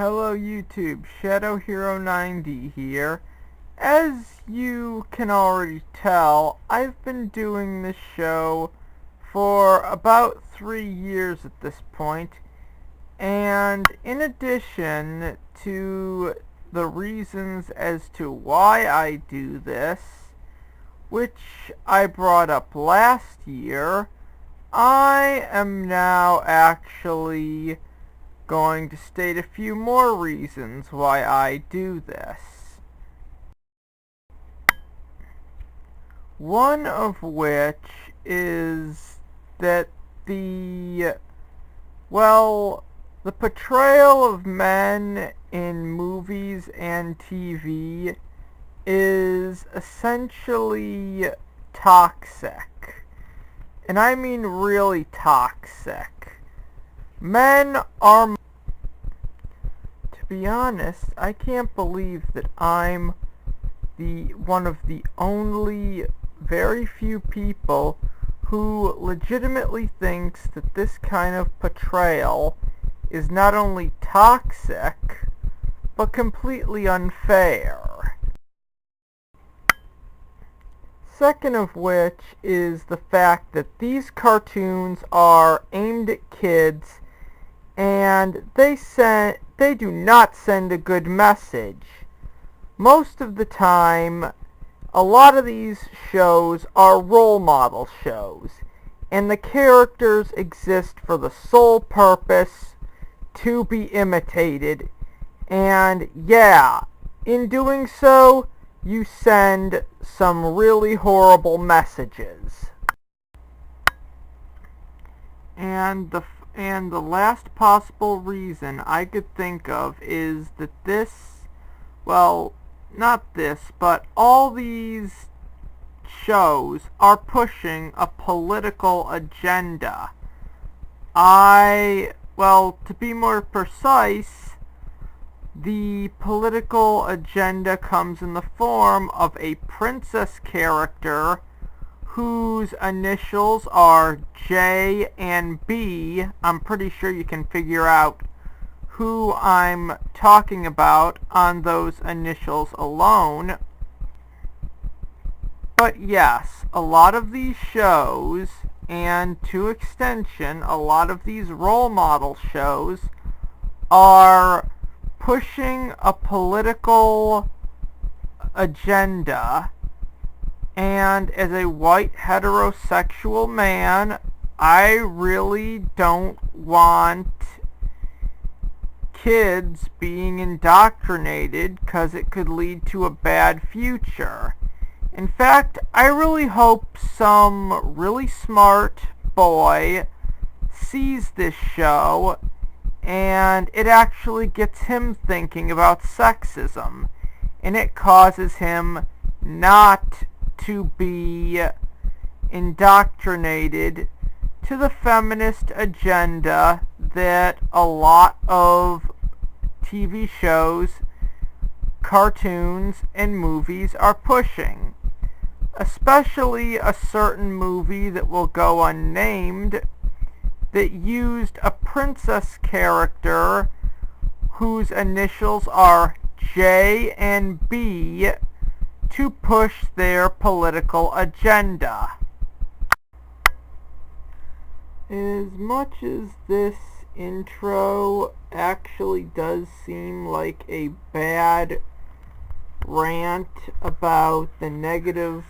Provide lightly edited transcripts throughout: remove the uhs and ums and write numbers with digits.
Hello YouTube, Shadow Hero 90 here. As you can already tell, I've been doing this show for about 3 years at this point, and in addition to the reasons as to why I do this, which I brought up last year, I am now actually going to state a few more reasons why I do this. One of which is that the portrayal of men in movies and TV is essentially toxic. And I mean really toxic. Men are... To be honest, I can't believe that I'm one of the only very few people who legitimately thinks that this kind of portrayal is not only toxic, but completely unfair. Second of which is the fact that these cartoons are aimed at kids, and they do not send a good message. Most of the time, a lot of these shows are role model shows, and the characters exist for the sole purpose to be imitated, and yeah, in doing so, you send some really horrible messages. And the last possible reason I could think of is that not this, but all these shows are pushing a political agenda. To be more precise, the political agenda comes in the form of a princess character whose initials are J and B. I'm pretty sure you can figure out who I'm talking about on those initials alone. But yes, a lot of these shows, and to extension, a lot of these role model shows, are pushing a political agenda. And as a white heterosexual man, I really don't want kids being indoctrinated because it could lead to a bad future. In fact, I really hope some really smart boy sees this show and it actually gets him thinking about sexism, and it causes him not to be indoctrinated to the feminist agenda that a lot of TV shows, cartoons, and movies are pushing. Especially a certain movie that will go unnamed that used a princess character whose initials are J and B to push their political agenda. As much as this intro actually does seem like a bad rant about the negative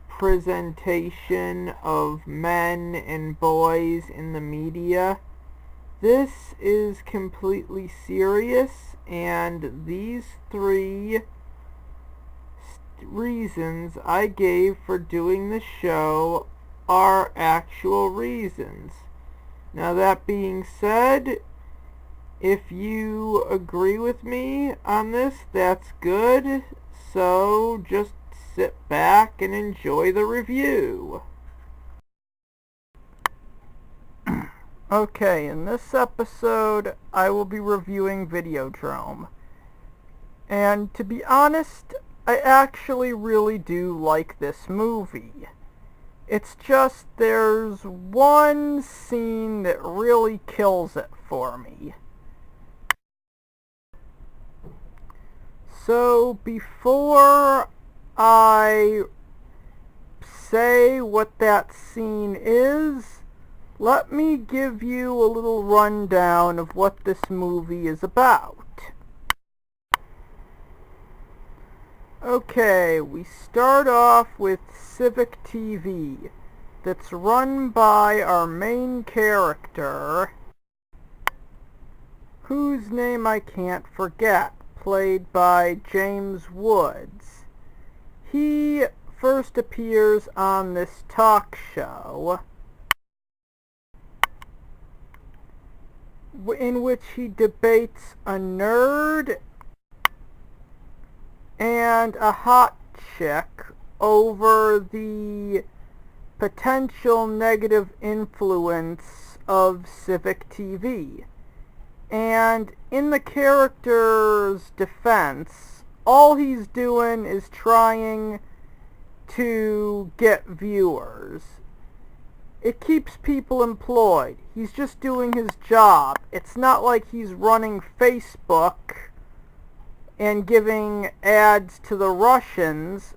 presentation of men and boys in the media, this is completely serious, and these 3 reasons I gave for doing the show are actual reasons. Now, that being said, if you agree with me on this, that's good. So just sit back and enjoy the review. Okay, in this episode, I will be reviewing Videodrome. And to be honest, I actually really do like this movie. It's just there's one scene that really kills it for me. So before I say what that scene is, let me give you a little rundown of what this movie is about. Okay, we start off with Civic TV that's run by our main character, whose name I can't forget, played by James Woods. He first appears on this talk show in which he debates a nerd and a hot chick over the potential negative influence of Civic TV. And in the character's defense, all he's doing is trying to get viewers. It keeps people employed. He's just doing his job. It's not like he's running Facebook and giving ads to the Russians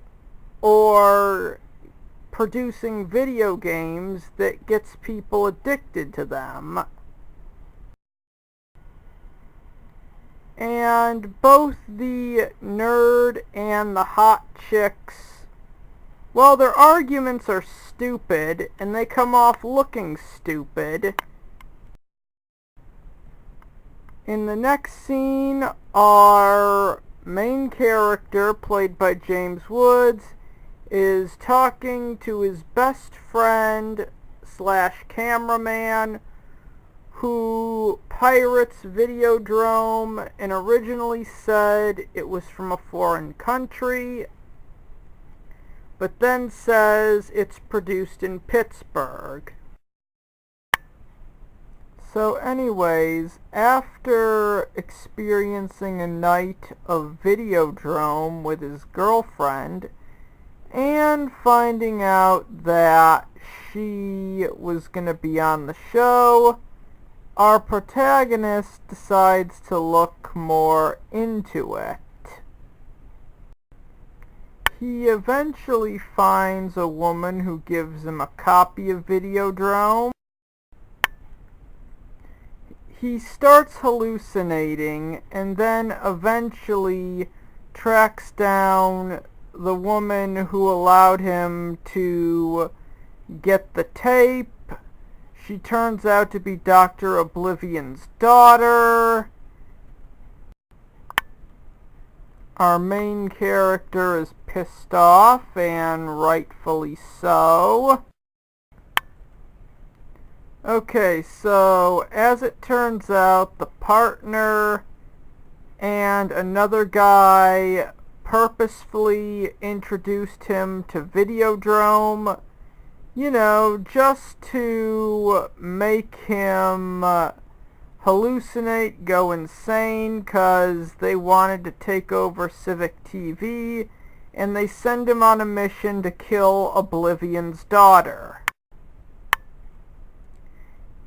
or producing video games that gets people addicted to them. And both the nerd and the hot chicks, well, their arguments are stupid, and they come off looking stupid. In the next scene, our main character, played by James Woods, is talking to his best friend / cameraman who pirates Videodrome and originally said it was from a foreign country, but then says it's produced in Pittsburgh. So anyways, after experiencing a night of Videodrome with his girlfriend and finding out that she was going to be on the show, our protagonist decides to look more into it. He eventually finds a woman who gives him a copy of Videodrome. He starts hallucinating and then eventually tracks down the woman who allowed him to get the tape. She turns out to be Dr. Oblivion's daughter. Our main character is pissed off, and rightfully so. Okay, so as it turns out, the partner and another guy purposefully introduced him to Videodrome, just to make him hallucinate, go insane, because they wanted to take over Civic TV, and they send him on a mission to kill Oblivion's daughter.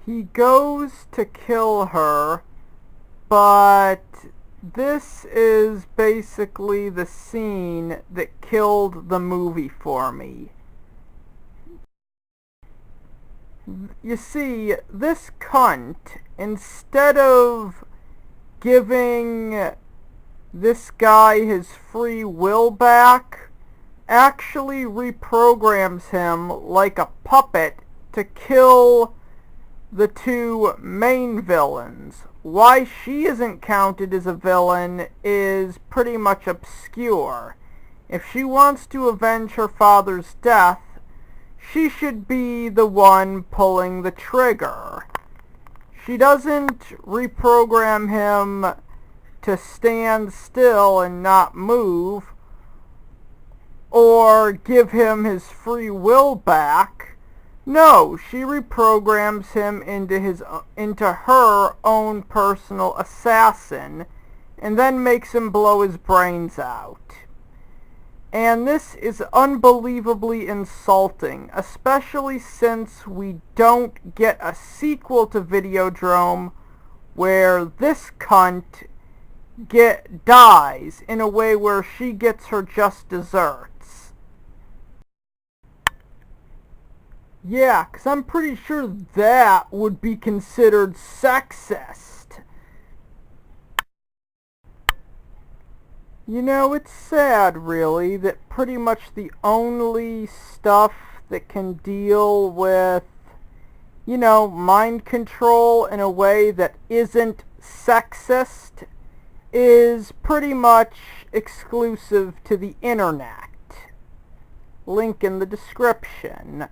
He goes to kill her, but this is basically the scene that killed the movie for me. You see, this cunt, instead of giving this guy his free will back, actually reprograms him like a puppet to kill the two main villains. Why she isn't counted as a villain is pretty much obscure. If she wants to avenge her father's death, she should be the one pulling the trigger. She doesn't reprogram him to stand still and not move, or give him his free will back. No, she reprograms him into her own personal assassin, and then makes him blow his brains out. And this is unbelievably insulting, especially since we don't get a sequel to Videodrome where this cunt dies in a way where she gets her just desserts. Yeah, 'cause I'm pretty sure that would be considered sexist. You know, it's sad, really, that pretty much the only stuff that can deal with, mind control in a way that isn't sexist is pretty much exclusive to the internet. Link in the description.